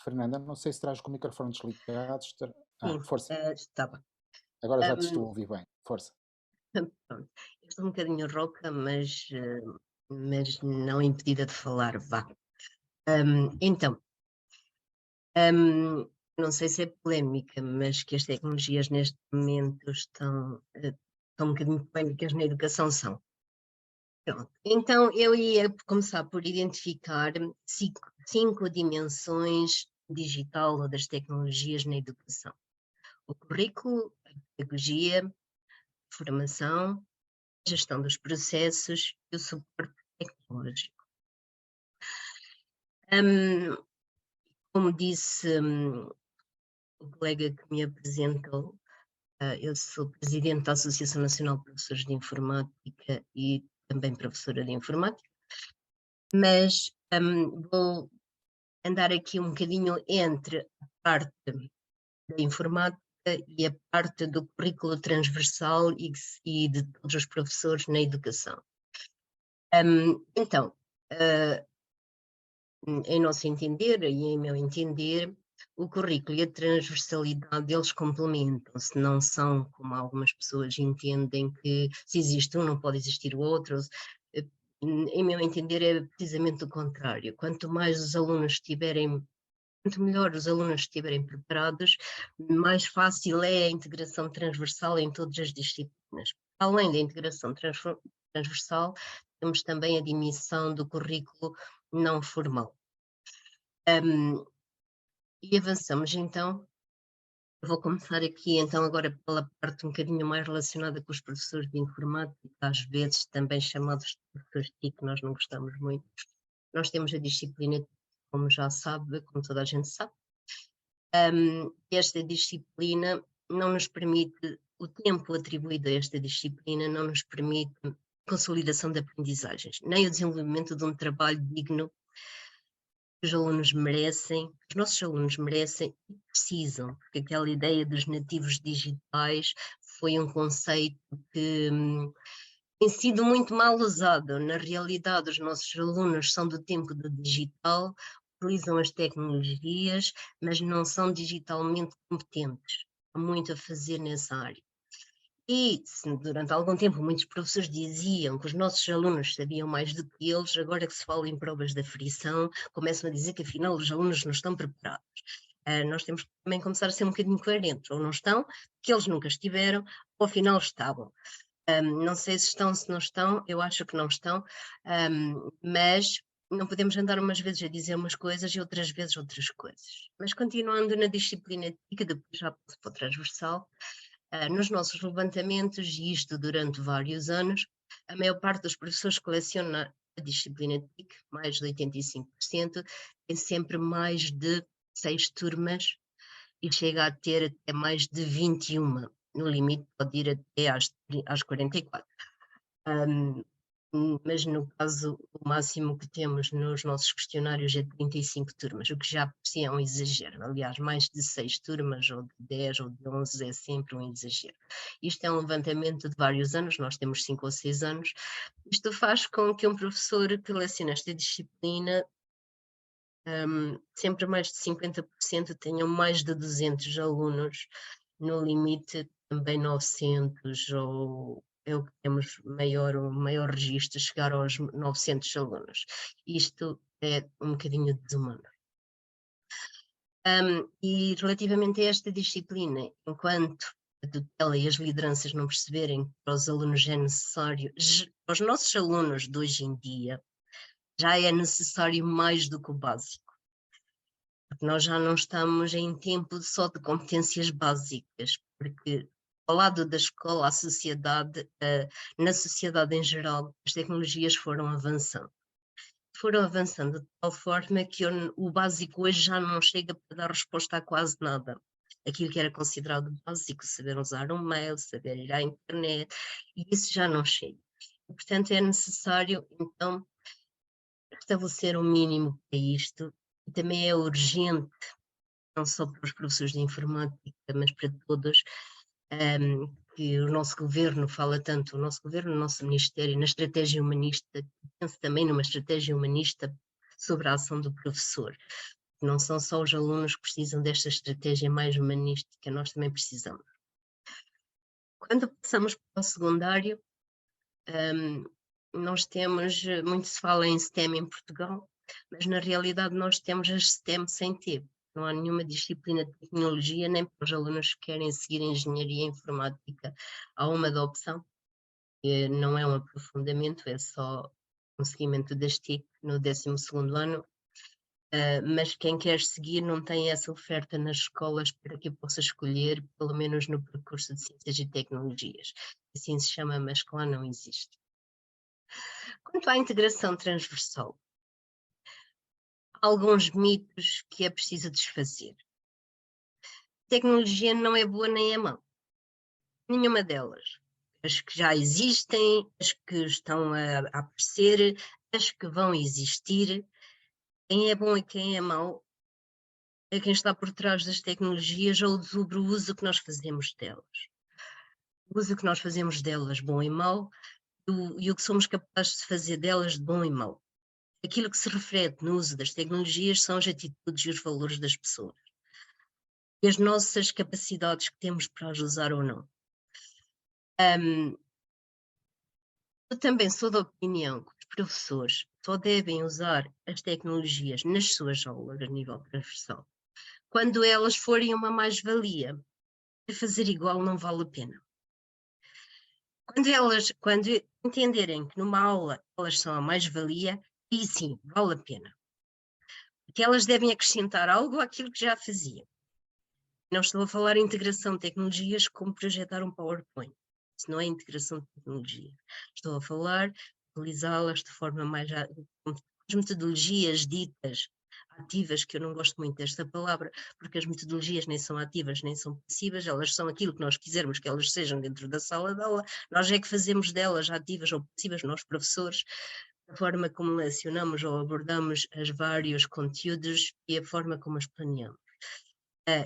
Fernanda, não sei se estás com o microfone desligado. Sim, Força, estava. agora já te estou a Hum, ouvir bem. Força. pronto. Eu estou um bocadinho rouca, mas não impedida de falar, vá. Então, não sei se é polémica, mas que as tecnologias neste momento estão um bocadinho polémicas na educação são. Pronto. Então, eu ia começar por identificar cinco dimensões digital ou das tecnologias na educação. O currículo, a pedagogia, formação, gestão dos processos e o suporte tecnológico. Hum, Como disse, o colega que me apresentou, eu sou presidente da Associação Nacional de Professores de Informática e também professora de informática, mas vou andar aqui um bocadinho entre a parte da informática e a parte do currículo transversal e de todos os professores na educação. Então, uh, em nosso entender e em meu entender, o currículo e a transversalidade deles complementam-se, não são como algumas pessoas entendem que se existe um não pode existir o outro. Eh, Em meu entender é precisamente o contrário. Quanto melhor os alunos estiverem preparados, mais fácil é a integração transversal em todas as disciplinas. Além da integração transversal, temos também a dimissão do currículo não formal. Um, e avançamos então. Eu vou começar aqui então agora pela parte um bocadinho mais relacionada com os professores de informática, às vezes também chamados de professores TIC, nós não gostamos muito. Nós temos a disciplina, como já sabe, como toda a gente sabe. Esta disciplina não nos permite, o tempo atribuído a esta disciplina não nos permite consolidação de aprendizagens, nem o desenvolvimento de um trabalho digno que os alunos merecem, que os nossos alunos merecem e precisam, porque aquela ideia dos nativos digitais foi um conceito que tem sido muito mal usado. Na realidade, os nossos alunos são do tempo do digital, utilizam as tecnologias, mas não são digitalmente competentes. Há muito a fazer nessa área. E se durante algum tempo muitos professores diziam que os nossos alunos sabiam mais do que eles, agora que se fala em provas da frição, começam a dizer que afinal os alunos não estão preparados. Nós temos que também começar a ser um bocadinho coerentes, ou não estão, que eles nunca estiveram, ou afinal estavam. Não sei se estão, se não estão, eu acho que não estão, mas não podemos andar umas vezes a dizer umas coisas e outras vezes outras coisas. Mas continuando na disciplina que depois já passo para o transversal, nos nossos levantamentos, e isto durante vários anos, a maior parte dos professores que lecionam a disciplina TIC, mais de 85%, tem sempre mais de 6 turmas e chega a ter até mais de 21. No limite pode ir até às 44. Mas no caso, o máximo que temos nos nossos questionários é 35 turmas, o que já por si é um exagero. Aliás, mais de 6 turmas, ou de 10, ou de 11, é sempre um exagero. Isto é um levantamento de vários anos, nós temos 5 ou 6 anos. Isto faz com que um professor que leciona esta disciplina, sempre mais de 50% tenham mais de 200 alunos, no limite também 900, ou é o que temos o maior registro, chegar aos 900 alunos. Isto é um bocadinho desumano. E relativamente a esta disciplina, enquanto a tutela e as lideranças não perceberem que para os alunos é necessário, para os nossos alunos de hoje em dia, já é necessário mais do que o básico. Porque nós já não estamos em tempo só de competências básicas, porque ao lado da escola, a sociedade, na sociedade em geral, as tecnologias foram avançando. Foram avançando de tal forma que o básico hoje já não chega para dar resposta a quase nada. Aquilo que era considerado básico, saber usar um mail, saber ir à internet, e isso já não chega. E, portanto, é necessário, então, estabelecer um mínimo para isto, e também é urgente não só para os professores de informática, mas para todos, que o nosso governo fala tanto, o nosso governo, o nosso ministério, na estratégia humanista, penso também numa estratégia humanista sobre a ação do professor. Não são só os alunos que precisam desta estratégia mais humanística, nós também precisamos. Quando passamos para o secundário, nós temos, muito se fala em STEM em Portugal, mas na realidade nós temos as STEM sem T. Não há nenhuma disciplina de tecnologia, nem para os alunos que querem seguir engenharia informática. Há uma da opção, que não é um aprofundamento, é só um seguimento das TIC no 12º ano, mas quem quer seguir não tem essa oferta nas escolas para que possa escolher, pelo menos no percurso de Ciências e Tecnologias. Assim se chama, mas que lá não existe. Quanto à integração transversal, há alguns mitos que é preciso desfazer. A tecnologia não é boa nem é má. Nenhuma delas. As que já existem, as que estão a aparecer, as que vão existir. Quem é bom e quem é mau é quem está por trás das tecnologias ou sobre o uso que nós fazemos delas. O uso que nós fazemos delas, bom e mau, e o que somos capazes de fazer delas de bom e mau. Aquilo que se reflete no uso das tecnologias são as atitudes e os valores das pessoas. E as nossas capacidades que temos para as usar ou não. Eu também sou da opinião que os professores só devem usar as tecnologias nas suas aulas a nível transversal quando elas forem uma mais-valia. Fazer igual não vale a pena. Quando entenderem que numa aula elas são a mais-valia, aí sim, vale a pena. Porque elas devem acrescentar algo àquilo que já faziam. Não estou a falar em integração de tecnologias como projetar um PowerPoint. Isso não é integração de tecnologia. Estou a falar de utilizá-las de forma mais... As metodologias ditas ativas, que eu não gosto muito desta palavra, porque as metodologias nem são ativas nem são passivas, elas são aquilo que nós quisermos que elas sejam dentro da sala de aula, nós é que fazemos delas ativas ou passivas, nós professores, a forma como lecionamos ou abordamos os vários conteúdos e a forma como as planeamos.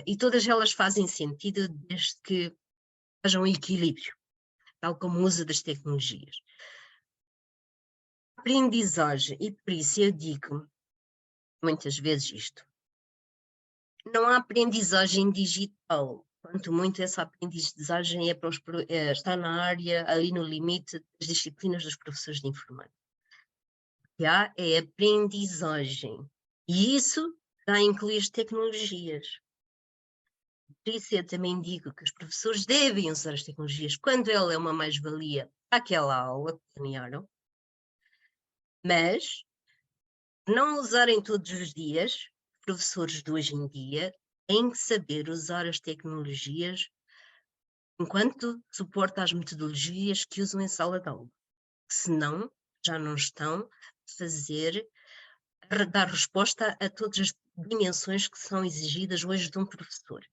E todas elas fazem sentido desde que haja um equilíbrio, tal como o uso das tecnologias. Aprendizagem, e por isso eu digo muitas vezes isto, não há aprendizagem digital, quanto muito essa aprendizagem está na área, ali no limite das disciplinas dos professores de informática. O que há é aprendizagem, e isso já inclui as tecnologias. Por isso eu também digo que os professores devem usar as tecnologias quando ela é uma mais-valia àquela aula que planearam, mas não usarem todos os dias. Professores de hoje em dia têm que saber usar as tecnologias enquanto suporta as metodologias que usam em sala de aula. Senão, já não estão a dar resposta a todas as dimensões que são exigidas hoje de um professor.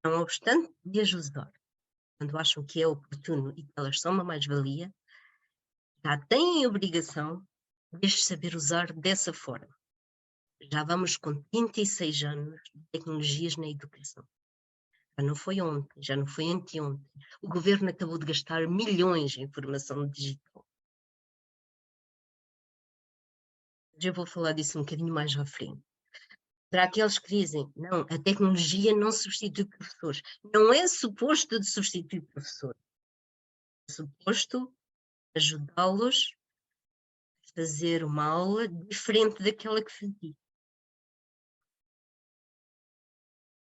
Não obstante de as usar, quando acham que é oportuno e que elas são uma mais-valia, já têm a obrigação de saber usar dessa forma. Já vamos com 36 anos de tecnologias na educação. Já não foi ontem, já não foi anteontem. O governo acabou de gastar milhões em formação digital. Já vou falar disso um bocadinho mais à frente. Para aqueles que dizem, não, a tecnologia não substitui professores. Não é suposto de substituir professores. É suposto ajudá-los a fazer uma aula diferente daquela que fazia.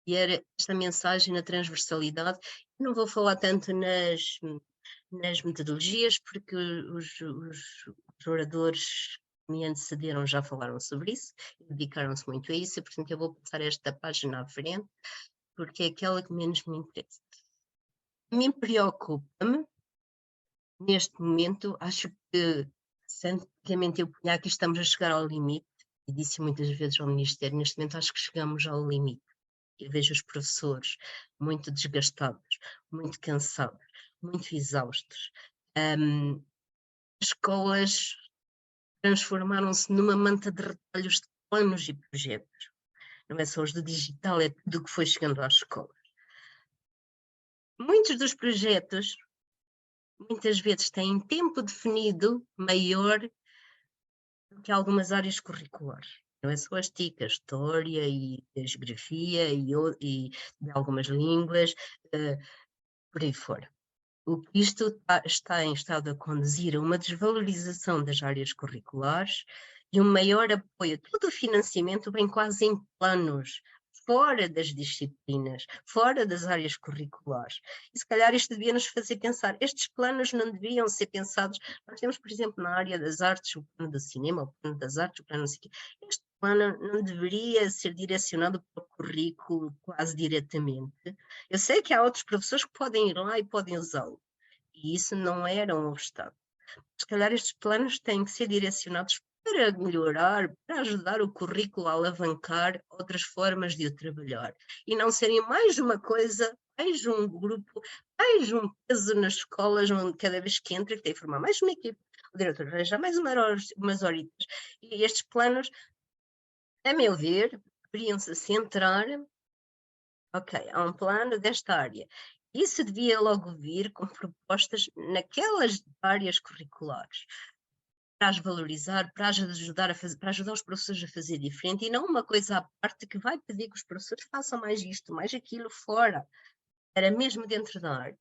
E era esta mensagem na transversalidade. Eu não vou falar tanto nas metodologias, porque os oradores que me antecederam já falaram sobre isso, e dedicaram-se muito a isso, e portanto eu vou passar esta página à frente, porque é aquela que menos me interessa. A mim preocupa-me, neste momento, acho que, cientificamente eu punha aqui, estamos a chegar ao limite, e disse muitas vezes ao Ministério, neste momento acho que chegamos ao limite. Eu vejo os professores muito desgastados, muito cansados, muito exaustos. As escolas transformaram-se numa manta de retalhos de planos e projetos. Não é só os do digital, é tudo o que foi chegando às escolas. Muitos dos projetos, muitas vezes, têm tempo definido maior do que algumas áreas curriculares. não é só as TIC, a História e a Geografia e de algumas línguas, por aí fora. O que isto está em estado a conduzir a uma desvalorização das áreas curriculares e um maior apoio. Todo o financiamento vem quase em planos, fora das disciplinas, fora das áreas curriculares. E se calhar isto devia nos fazer pensar, estes planos não deviam ser pensados, nós temos, por exemplo, na área das artes, o plano do cinema, o plano das artes, o plano não sei o quê. Este plano não deveria ser direcionado para o currículo quase diretamente. Eu sei que há outros professores que podem ir lá e podem usá-lo, e isso não era um obstáculo. Se calhar estes planos têm que ser direcionados para melhorar, para ajudar o currículo a alavancar outras formas de o trabalhar e não serem mais uma coisa, mais um grupo, mais um peso nas escolas, onde cada vez que entra, que tem que formar mais uma equipe, o diretor arranja mais umas horitas. E estes planos, a meu ver, deveriam-se centrar, ok, há um plano desta área. Isso devia logo vir com propostas naquelas áreas curriculares, para as valorizar, para as ajudar para ajudar os professores a fazer diferente, e não uma coisa à parte que vai pedir que os professores façam mais isto, mais aquilo fora, era mesmo dentro da área.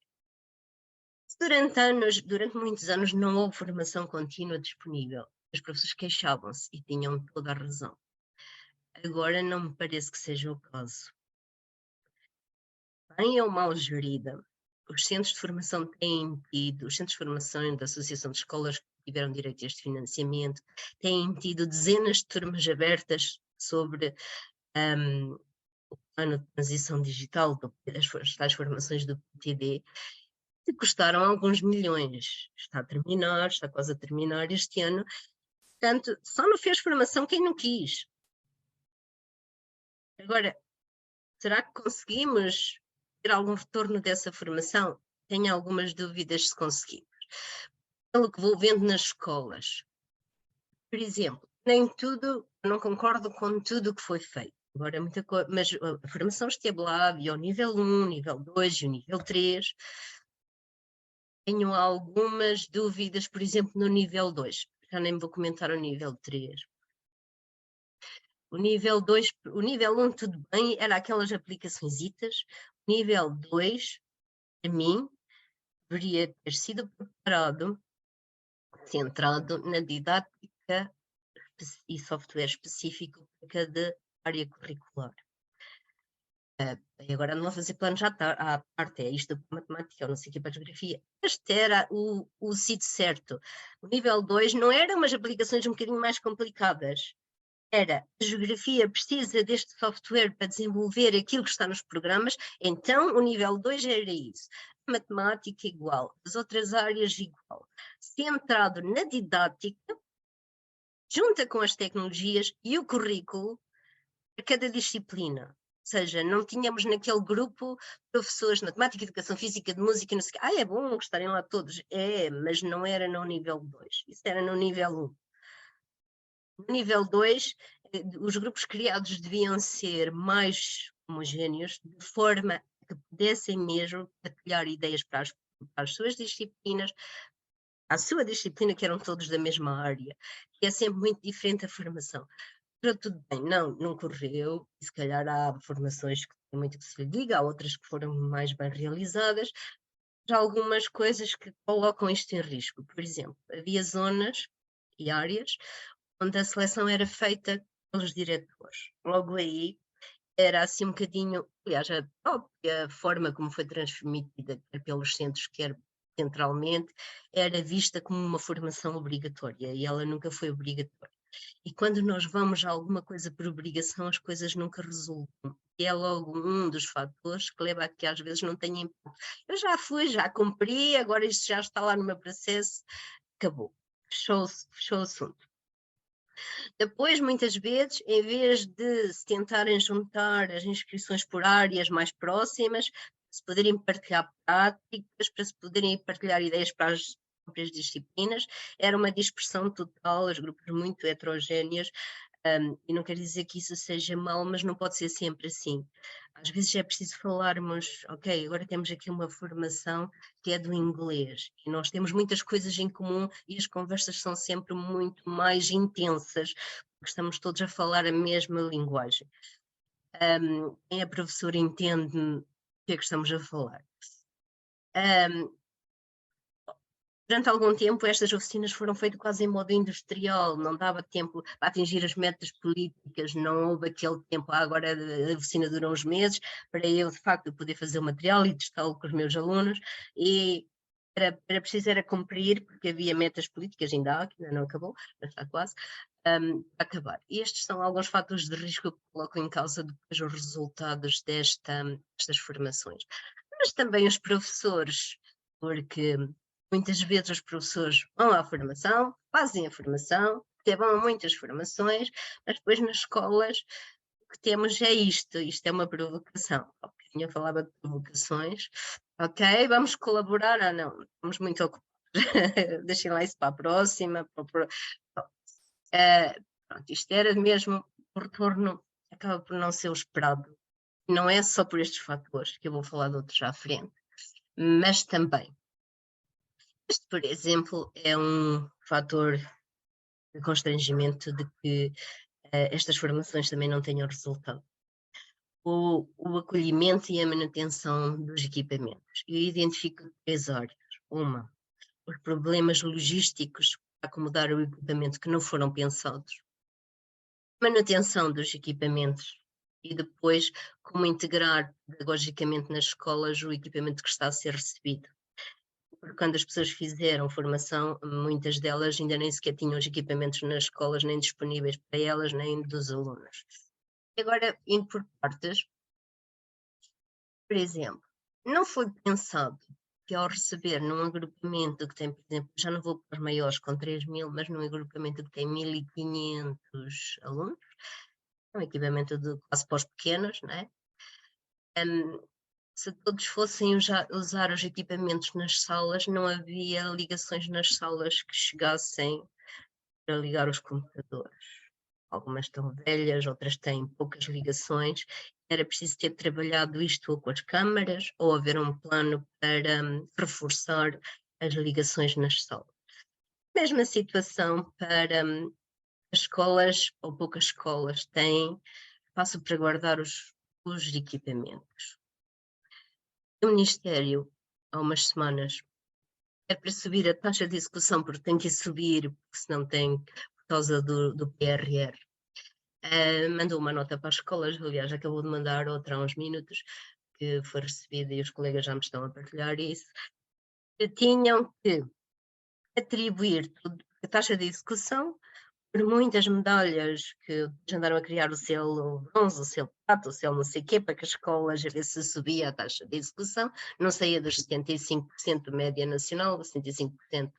Durante muitos anos não houve formação contínua disponível. Os professores queixavam-se e tinham toda a razão. Agora não me parece que seja o caso. Bem ou mal gerida, os centros de formação têm tido, os centros de formação da Associação de Escolas que tiveram direito a este financiamento, têm tido dezenas de turmas abertas sobre o plano de transição digital, as tais formações do PTD, que custaram alguns milhões. Está a terminar, está quase a terminar este ano. Portanto, só não fez formação quem não quis. Agora, será que conseguimos ter algum retorno dessa formação? Tenho algumas dúvidas se conseguimos. Pelo que vou vendo nas escolas, por exemplo, nem tudo, não concordo com tudo o que foi feito. Agora, muita coisa, mas a formação esteve lá, havia o nível 1, nível 2 e o nível 3. Tenho algumas dúvidas, por exemplo, no nível 2. Já nem vou comentar o nível 3. O nível 2, o nível 1 tudo bem, era aquelas aplicaçõesitas. O nível 2, a mim, deveria ter sido preparado, centrado na didática e software específico para cada área curricular. E agora não vou fazer planos à parte, é isto para matemática, ou não sei o que, para geografia. Este era o sítio certo. O nível 2 não eram umas aplicações um bocadinho mais complicadas. Era, a geografia precisa deste software para desenvolver aquilo que está nos programas, então o nível 2 era isso. A matemática igual, as outras áreas igual. Centrado na didática, junta com as tecnologias e o currículo para cada disciplina. Ou seja, não tínhamos naquele grupo professores de matemática, educação física, de música, não sei o quê. É bom estarem lá todos. É, mas não era no nível 2. Isso era no nível 1. No nível 2, os grupos criados deviam ser mais homogéneos, de forma que pudessem mesmo partilhar ideias para as suas disciplinas, a sua disciplina, que eram todos da mesma área, que é sempre muito diferente a formação. Para tudo bem, não correu, e se calhar há formações que tem muito que se lhe diga, há outras que foram mais bem realizadas, há algumas coisas que colocam isto em risco. Por exemplo, havia zonas e áreas onde a seleção era feita pelos diretores. Logo aí era assim um bocadinho, aliás, a própria forma como foi transmitida, quer pelos centros, quer centralmente, era vista como uma formação obrigatória, e ela nunca foi obrigatória. E quando nós vamos a alguma coisa por obrigação, as coisas nunca resultam. E é logo um dos fatores que leva a que às vezes não tenha impacto. Eu já fui, já cumpri, agora isto já está lá no meu processo, acabou. Fechou o assunto. Depois, muitas vezes, em vez de se tentarem juntar as inscrições por áreas mais próximas, se poderem partilhar práticas, para se poderem partilhar ideias para as próprias disciplinas, era uma dispersão total, os grupos muito heterogéneos, e não quer dizer que isso seja mau, mas não pode ser sempre assim. Às vezes é preciso falarmos, ok, agora temos aqui uma formação que é do inglês, e nós temos muitas coisas em comum e as conversas são sempre muito mais intensas, porque estamos todos a falar a mesma linguagem. Quem é professor entende-me o que é que estamos a falar. Durante algum tempo estas oficinas foram feitas quase em modo industrial, não dava tempo para atingir as metas políticas, não houve aquele tempo, agora a oficina dura uns meses, para eu de facto poder fazer o material e testá-lo com os meus alunos, e era preciso era cumprir, porque havia metas políticas, ainda há, que ainda não acabou, mas está quase, a acabar. E estes são alguns fatores de risco que coloco em causa depois os resultados destas formações. Mas também os professores, porque muitas vezes os professores vão à formação, fazem a formação, até vão a muitas formações, mas depois nas escolas o que temos é isto é uma provocação. Há bocadinho eu falava de provocações, ok, vamos colaborar, não, estamos muito ocupados, deixem lá isso para a próxima, pronto, isto era mesmo, o retorno acaba por não ser o esperado, não é só por estes fatores, que eu vou falar de outros já à frente, mas também este, por exemplo, é um fator de constrangimento de que estas formações também não tenham resultado. O acolhimento e a manutenção dos equipamentos. Eu identifico 3 áreas. Uma, os problemas logísticos para acomodar o equipamento que não foram pensados. Manutenção dos equipamentos e depois como integrar pedagogicamente nas escolas o equipamento que está a ser recebido. Porque quando as pessoas fizeram formação, muitas delas ainda nem sequer tinham os equipamentos nas escolas, nem disponíveis para elas, nem dos alunos. Agora, indo por partes, por exemplo, não foi pensado que ao receber num agrupamento que tem, por exemplo, já não vou para os maiores com 3.000, mas num agrupamento que tem 1.500 alunos, um equipamento de quase para os pequenos, não é? Se todos fossem usar os equipamentos nas salas, não havia ligações nas salas que chegassem para ligar os computadores. Algumas estão velhas, outras têm poucas ligações. Era preciso ter trabalhado isto ou com as câmaras ou haver um plano para reforçar as ligações nas salas. Mesma situação para as escolas, ou poucas escolas têm espaço para guardar os equipamentos. O Ministério, há umas semanas, é para subir a taxa de execução, porque tem que subir, porque senão tem, por causa do PRR. Mandou uma nota para as escolas, aliás, acabou de mandar outra há uns minutos, que foi recebida e os colegas já me estão a partilhar isso, que tinham que atribuir a taxa de execução por muitas medalhas que andaram a criar o selo bronze, o selo prata, o selo não sei o quê, para que as escolas a ver se subia a taxa de execução, não saía dos 75% média nacional, 75%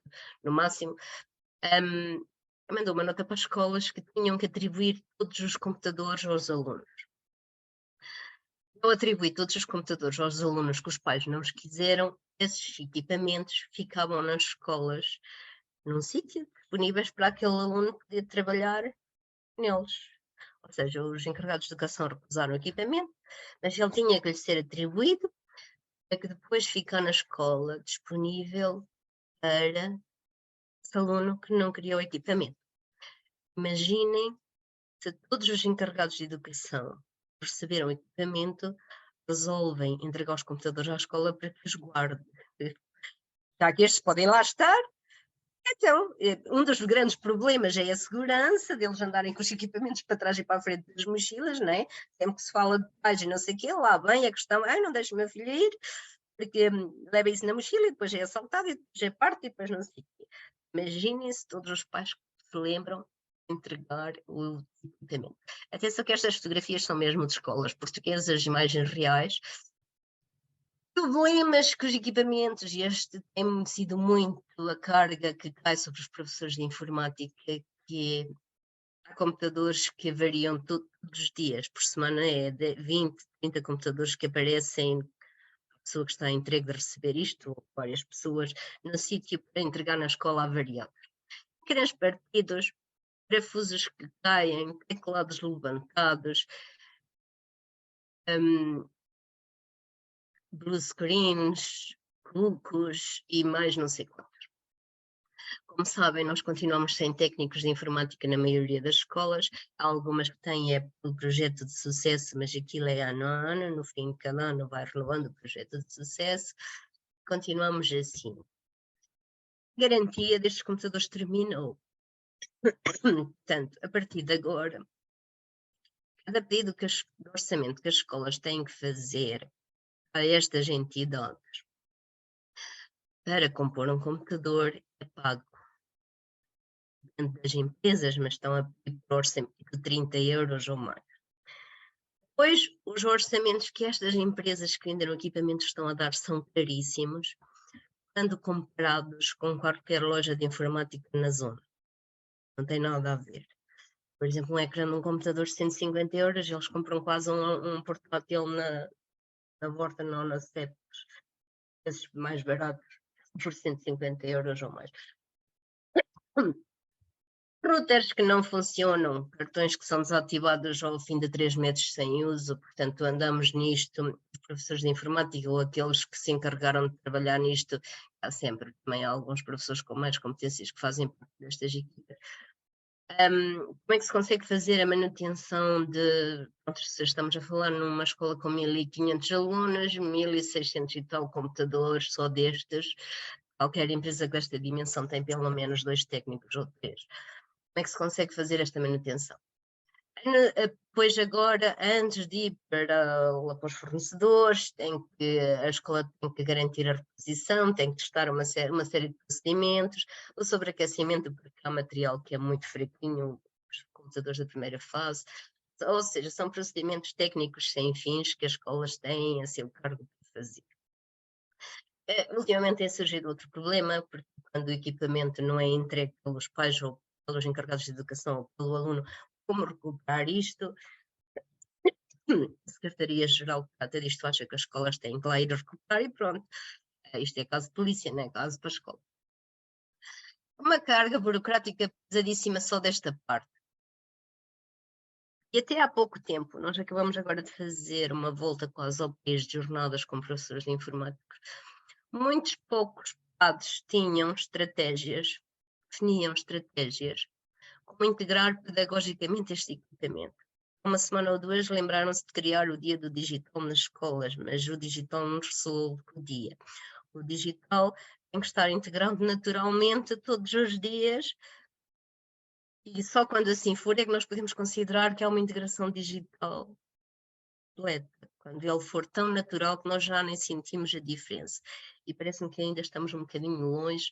no máximo. Mandou uma nota para as escolas que tinham que atribuir todos os computadores aos alunos. Ao atribuir todos os computadores aos alunos que os pais não os quiseram, esses equipamentos ficavam nas escolas num sítio disponíveis para aquele aluno poder trabalhar neles. Ou seja, os encarregados de educação recusaram o equipamento, mas ele tinha que lhe ser atribuído para que depois ficar na escola disponível para esse aluno que não queria o equipamento. Imaginem se todos os encarregados de educação receberam o equipamento, resolvem entregar os computadores à escola para que os guarde. Já que estes podem lá estar, então, um dos grandes problemas é a segurança deles andarem com os equipamentos para trás e para a frente das mochilas, não é? Sempre que se fala de pais e não sei o quê, lá vem a questão, não deixo o meu filho ir, porque leva isso na mochila e depois é assaltado e depois é parte e depois não sei o quê. Imaginem-se todos os pais que se lembram de entregar o equipamento. Atenção que estas fotografias são mesmo de escolas portuguesas, imagens reais. Problemas que os equipamentos, e este tem sido muito a carga que cai sobre os professores de informática, que é, há computadores que variam todos os dias, por semana é de 20, 30 computadores que aparecem, a pessoa que está entregue de receber isto, ou várias pessoas, no sítio para entregar na escola a variar. Ecrãs partidos, parafusos que caem, teclados levantados, blue screens, cucos e mais não sei quantos. Como sabem, nós continuamos sem técnicos de informática na maioria das escolas. Há algumas que têm o projeto de sucesso, mas aquilo é ano a ano, no fim de cada ano vai renovando o projeto de sucesso. Continuamos assim. Garantia destes computadores terminou. Portanto, a partir de agora, cada pedido de orçamento que as escolas têm que fazer a estas entidades para compor um computador é pago dentro das empresas, mas estão a pedir por orçamento de 30 euros ou mais. Depois, os orçamentos que estas empresas que vendem equipamentos estão a dar são caríssimos, quando comparados com qualquer loja de informática na zona. Não tem nada a ver. Por exemplo, um ecrã de um computador de 150 euros, eles compram quase um portátil na Vorta, não na CEP, esses mais baratos, por 150 euros ou mais. Routers que não funcionam, cartões que são desativados ao fim de 3 meses sem uso, portanto andamos nisto, os professores de informática ou aqueles que se encarregaram de trabalhar nisto, há sempre também alguns professores com mais competências que fazem parte destas equipas. Como é que se consegue fazer a manutenção de, se estamos a falar numa escola com 1500 alunos, 1600 e tal computadores só destes, qualquer empresa com esta dimensão tem pelo menos 2 técnicos ou 3. Como é que se consegue fazer esta manutenção? Depois agora, antes de ir para os fornecedores, a escola tem que garantir a reposição, tem que testar uma série de procedimentos, o sobreaquecimento, porque há material que é muito fraquinho, os computadores da primeira fase, ou seja, são procedimentos técnicos sem fins que as escolas têm a seu cargo de fazer. Ultimamente tem surgido outro problema, porque quando o equipamento não é entregue pelos pais ou pelos encarregados de educação ou pelo aluno, como recuperar isto? A Secretaria-Geral que trata disto acha que as escolas têm que lá ir recuperar e pronto. Isto é caso de polícia, não é caso para a escola. Uma carga burocrática pesadíssima só desta parte. E até há pouco tempo, nós acabamos agora de fazer uma volta quase ao país de jornadas com professores de informática. Muitos poucos padres tinham estratégias, definiam estratégias, como integrar pedagogicamente este equipamento. Uma semana ou 2 lembraram-se de criar o dia do digital nas escolas, mas o digital não resolve o dia. O digital tem que estar integrado naturalmente todos os dias e só quando assim for é que nós podemos considerar que há uma integração digital completa, quando ele for tão natural que nós já nem sentimos a diferença. E parece-me que ainda estamos um bocadinho longe.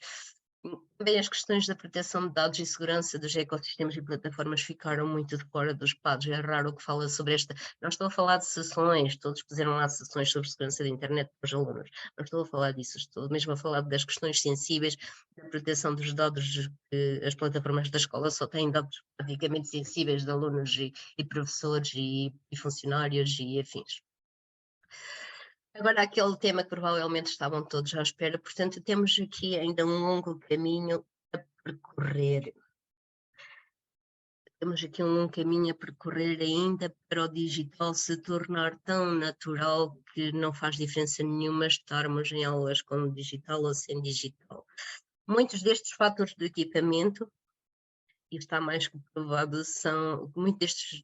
Também as questões da proteção de dados e segurança dos ecossistemas e plataformas ficaram muito de fora dos padres. É raro o que fala sobre esta. Não estou a falar de sessões, todos fizeram lá sessões sobre segurança da internet para os alunos. Não estou a falar disso, estou mesmo a falar das questões sensíveis da proteção dos dados que as plataformas da escola só têm dados praticamente sensíveis de alunos e professores e funcionários e afins. Agora, aquele tema que provavelmente estavam todos à espera, portanto, temos aqui ainda um longo caminho a percorrer. Temos aqui um longo caminho a percorrer ainda para o digital se tornar tão natural que não faz diferença nenhuma estarmos em aulas com digital ou sem digital. Muitos destes fatores do equipamento, e está mais que provado, muitos destes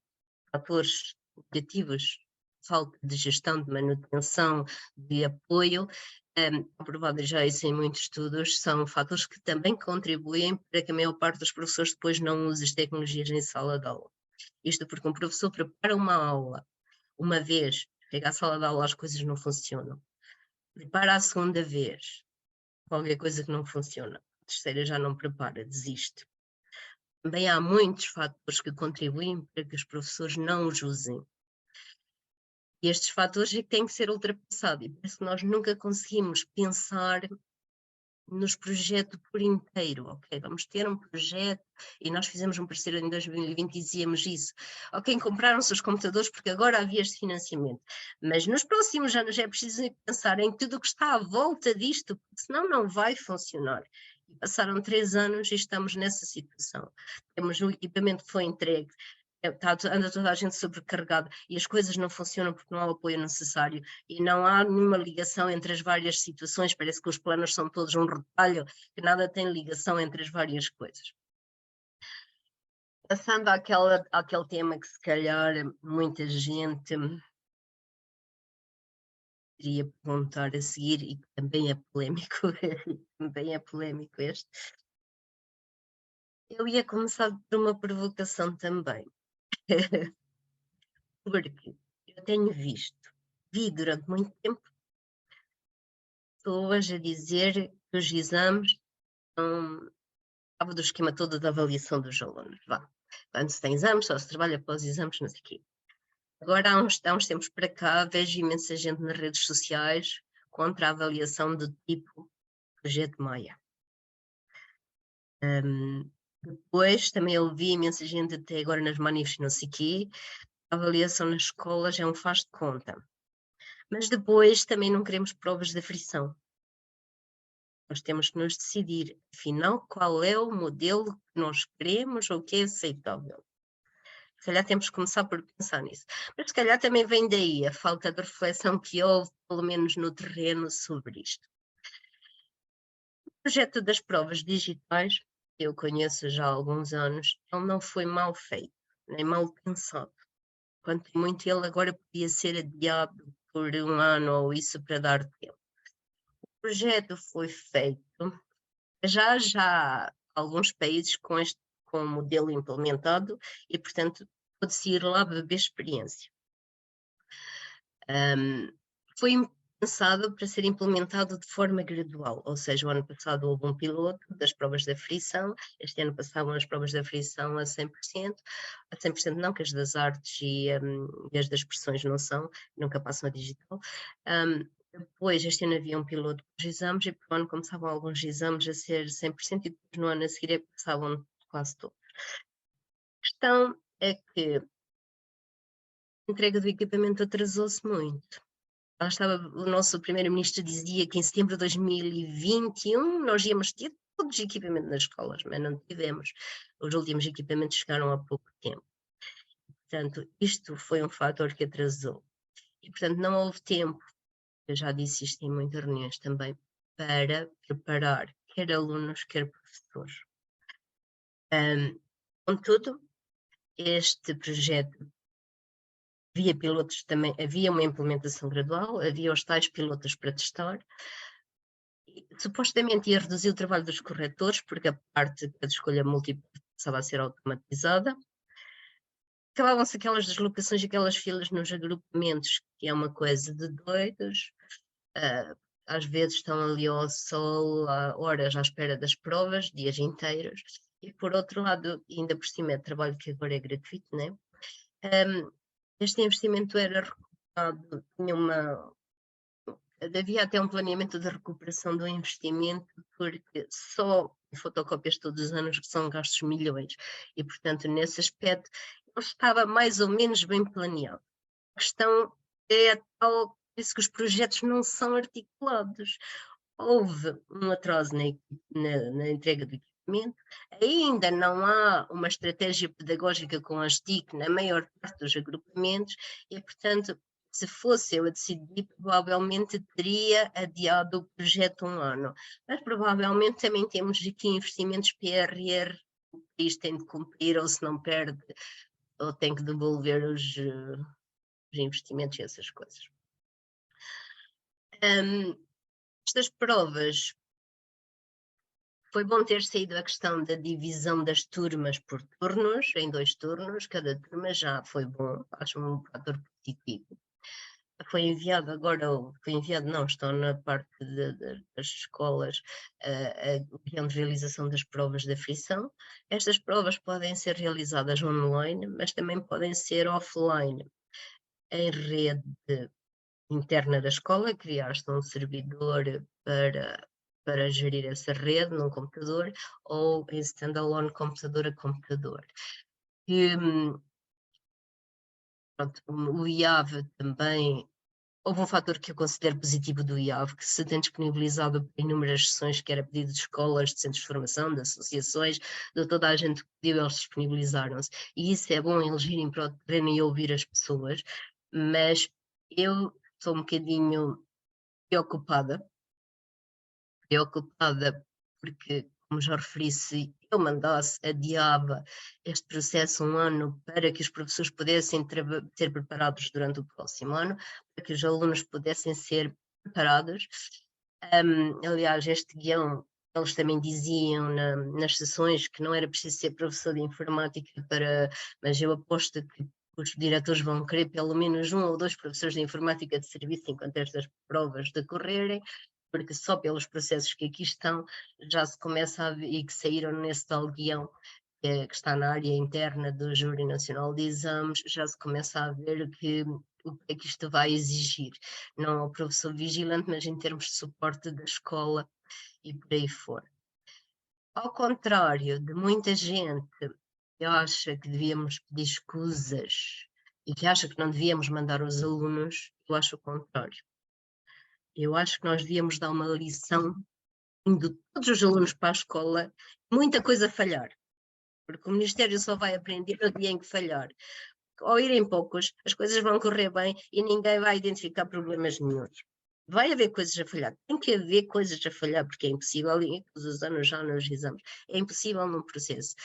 fatores negativos, falta de gestão, de manutenção, de apoio, aprovado já isso em muitos estudos, são fatores que também contribuem para que a maior parte dos professores depois não use as tecnologias em sala de aula. Isto porque um professor prepara uma aula, uma vez, chega à sala de aula, as coisas não funcionam. Prepara a segunda vez, qualquer coisa que não funciona. A terceira já não prepara, desiste. Também há muitos fatores que contribuem para que os professores não os usem. E estes fatores é que têm que ser ultrapassados. E por isso que nós nunca conseguimos pensar nos projetos por inteiro, ok? Vamos ter um projeto, e nós fizemos um parceiro em 2020 e dizíamos isso. Ok, compraram-se os computadores porque agora havia este financiamento, mas nos próximos anos é preciso pensar em tudo o que está à volta disto, porque senão não vai funcionar. E passaram 3 anos e estamos nessa situação. Temos o equipamento que foi entregue, anda toda a gente sobrecarregada e as coisas não funcionam porque não há o apoio necessário e não há nenhuma ligação entre as várias situações, parece que os planos são todos um retalho, que nada tem ligação entre as várias coisas. Passando àquele tema que se calhar muita gente iria perguntar a seguir e que também é polémico, também é polémico este. Eu ia começar por uma provocação também. Porque eu tenho vi durante muito tempo pessoas a dizer que os exames estava do esquema todo da avaliação dos alunos. Vá. Quando se tem exames, só se trabalha após exames, não sei o quê. Agora, há uns tempos para cá, vejo imensa gente nas redes sociais contra a avaliação do tipo Projeto Maia. Depois, também ouvi imensa gente até agora nas manifestações, não sei o quê, a avaliação nas escolas é um faz de conta. Mas depois também não queremos provas de aflição. Nós temos que nos decidir, afinal, qual é o modelo que nós queremos ou que é aceitável. Se calhar temos que começar por pensar nisso. Mas se calhar também vem daí a falta de reflexão que houve, pelo menos no terreno, sobre isto. O projeto das provas digitais, que eu conheço já há alguns anos, ele não foi mal feito, nem mal pensado. Quanto muito ele agora podia ser adiado por um ano ou isso para dar tempo. O projeto foi feito, já há alguns países com o modelo implementado e, portanto, pode-se ir lá beber experiência. Foi pensado para ser implementado de forma gradual, ou seja, o ano passado houve um piloto das provas da frição, este ano passavam as provas da frição a 100%, a 100% não, que as das artes e as das expressões não são, nunca passam a digital. Depois, este ano havia um piloto para os exames e por ano começavam alguns exames a ser 100% e depois no ano a seguir passavam quase todos. A questão é que a entrega do equipamento atrasou-se muito. Lá estava, o nosso primeiro-ministro dizia que em setembro de 2021 nós íamos ter todos os equipamentos nas escolas, mas não tivemos. Os últimos equipamentos chegaram há pouco tempo. Portanto, isto foi um fator que atrasou. E, portanto, não houve tempo, eu já disse isto em muitas reuniões também, para preparar quer alunos, quer professores. Contudo, este projeto havia pilotos também, havia uma implementação gradual, havia os tais pilotos para testar, e, supostamente ia reduzir o trabalho dos corretores, porque a parte da escolha múltipla passava a ser automatizada. Acabavam-se aquelas deslocações, aquelas filas nos agrupamentos, que é uma coisa de doidos. Às vezes estão ali ao sol, há horas à espera das provas, dias inteiros. E por outro lado, ainda por cima é trabalho que agora é gratuito, né? Este investimento era recuperado, havia até um planeamento de recuperação do investimento, porque só em fotocópias todos os anos são gastos milhões, e portanto nesse aspecto ele estava mais ou menos bem planeado. A questão é tal, por isso que os projetos não são articulados. Houve um atraso na entrega do equipamento, ainda não há uma estratégia pedagógica com as TIC na maior parte dos agrupamentos e, portanto, se fosse eu a decidir, provavelmente teria adiado o projeto um ano. Mas provavelmente também temos aqui investimentos PRR, o país tem de cumprir, ou se não perde, ou tem que devolver os investimentos e essas coisas. Estas provas, foi bom ter saído a questão da divisão das turmas por turnos, em 2 turnos, cada turma já foi bom, acho um fator positivo. Foi enviado agora, não, estão na parte das escolas o guião de realização das provas de aflição. Estas provas podem ser realizadas online, mas também podem ser offline, em rede interna da escola, criar-se um servidor para gerir essa rede num computador ou em standalone computador a computador. E, pronto, o IAV também houve um fator que eu considero positivo do IAV, que se tem disponibilizado para inúmeras sessões, que era pedido de escolas, de centros de formação, de associações, de toda a gente que pediu, eles disponibilizaram-se. E isso é bom, eles virem para poderem ouvir as pessoas, mas eu estou um bocadinho preocupada porque, como já referi, se eu mandasse, adiava este processo um ano para que os professores pudessem ser preparados durante o próximo ano, para que os alunos pudessem ser preparados. Aliás, este guião, eles também diziam nas sessões que não era preciso ser professor de informática mas eu aposto que os diretores vão querer pelo menos 1 ou 2 professores de informática de serviço enquanto estas provas decorrerem, porque só pelos processos que aqui estão já se começa a ver, e que saíram nesse tal guião que está na área interna do Júri Nacional de Exames, já se começa a ver o que é que isto vai exigir, não ao professor vigilante, mas em termos de suporte da escola e por aí fora. Ao contrário de muita gente que acha que devíamos pedir escusas e que acha que não devíamos mandar os alunos, eu acho o contrário. Eu acho que nós devíamos dar uma lição indo todos os alunos para a escola, muita coisa falhar, porque o Ministério só vai aprender no dia em que falhar. Ao irem poucos, as coisas vão correr bem e ninguém vai identificar problemas nenhuns. Vai haver coisas a falhar, tem que haver coisas a falhar, porque é impossível, e todos os anos já nos exames, é impossível num processo.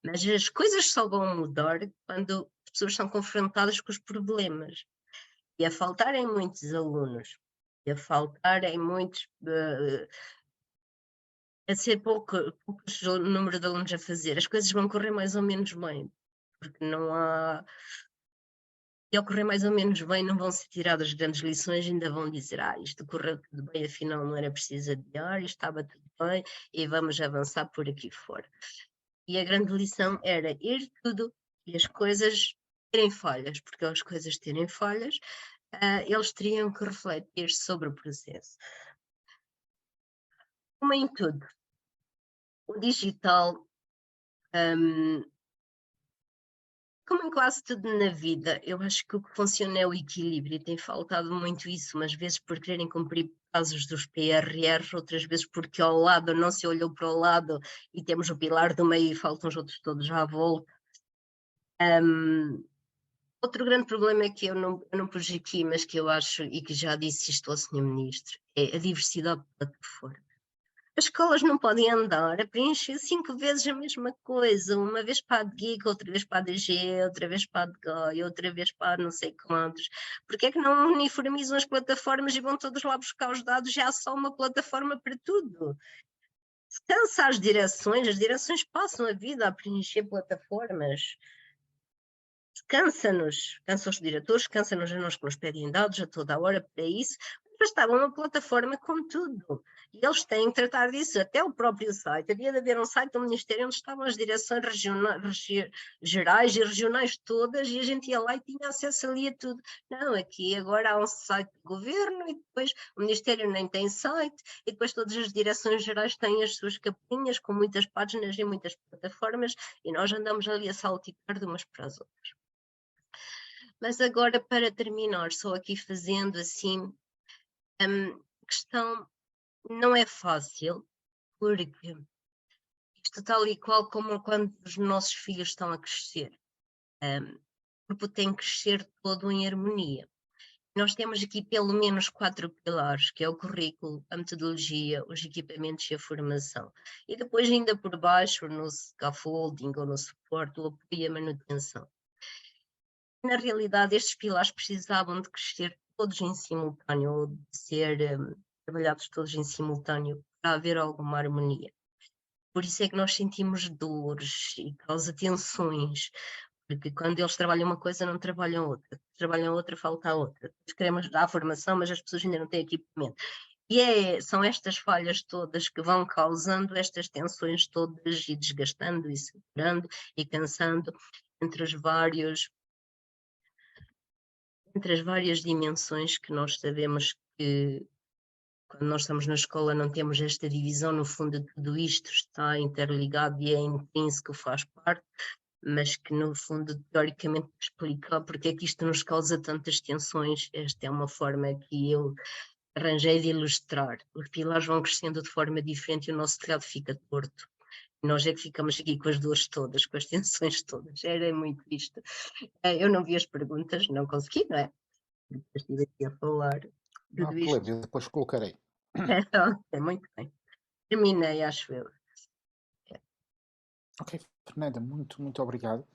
Mas as coisas só vão mudar quando as pessoas são confrontadas com os problemas. E a faltarem muitos alunos, e a faltarem muitos a ser pouco o número de alunos a fazer, as coisas vão correr mais ou menos bem, porque não há. E ao correr mais ou menos bem, não vão ser tiradas grandes lições, ainda vão dizer: isto correu tudo bem, afinal não era preciso adiar, isto estava tudo bem e vamos avançar por aqui fora. E a grande lição era ir tudo e as coisas terem falhas, porque as coisas terem falhas, eles teriam que refletir sobre o processo. Como em tudo, o digital, como em quase tudo na vida, eu acho que o que funciona é o equilíbrio e tem faltado muito isso, umas vezes por quererem cumprir prazos dos PRR, outras vezes porque ao lado não se olhou para o lado e temos o pilar do meio e faltam os outros todos à volta. Outro grande problema é que eu não pus aqui, mas que eu acho, e que já disse isto ao Sr. Ministro, é a diversidade de plataformas. As escolas não podem andar a preencher 5 vezes a mesma coisa, uma vez para a DGIC, outra vez para a DG, outra vez para a DGOI, outra vez para não sei quantos. Porque é que não uniformizam as plataformas e vão todos lá buscar os dados? Já há só uma plataforma para tudo. Se cansa as direções passam a vida a preencher plataformas. Cansa-nos, cansa os diretores, cansa-nos a nós que nos pedem dados a toda a hora para isso. Bastava uma plataforma com tudo. E eles têm que tratar disso, até o próprio site. Havia de haver um site do Ministério onde estavam as direções gerais e regionais todas e a gente ia lá e tinha acesso ali a tudo. Não, aqui agora há um site do governo e depois o Ministério nem tem site e depois todas as direções gerais têm as suas capinhas com muitas páginas e muitas plataformas e nós andamos ali a saltitar de umas para as outras. Mas agora, para terminar, só aqui fazendo assim, a questão não é fácil, porque isto tal e qual como quando os nossos filhos estão a crescer. O grupo tem que crescer todo em harmonia. Nós temos aqui pelo menos 4 pilares, que é o currículo, a metodologia, os equipamentos e a formação. E depois ainda por baixo, no scaffolding ou no suporte, o apoio e a manutenção. Na realidade, estes pilares precisavam de crescer todos em simultâneo, ou de ser trabalhados todos em simultâneo, para haver alguma harmonia. Por isso é que nós sentimos dores e causa tensões, porque quando eles trabalham uma coisa, não trabalham outra. Trabalham outra, falta outra. Queremos dar a formação, mas as pessoas ainda não têm equipamento. E são estas falhas todas que vão causando estas tensões todas e desgastando e separando e cansando entre as várias dimensões que nós sabemos que quando nós estamos na escola não temos esta divisão, no fundo tudo isto está interligado e é intrínseco, faz parte, mas que no fundo teoricamente explica porque é que isto nos causa tantas tensões. Esta é uma forma que eu arranjei de ilustrar. Os pilares vão crescendo de forma diferente e o nosso telhado fica torto. Nós é que ficamos aqui com as dores todas, com as tensões todas. Era muito isto. Eu não vi as perguntas, não consegui, não é? Estive aqui a falar. Não há Tudo problema, isto. eu depois colocarei. É muito bem. Terminei, acho eu. Ok, Fernanda, muito, muito obrigado.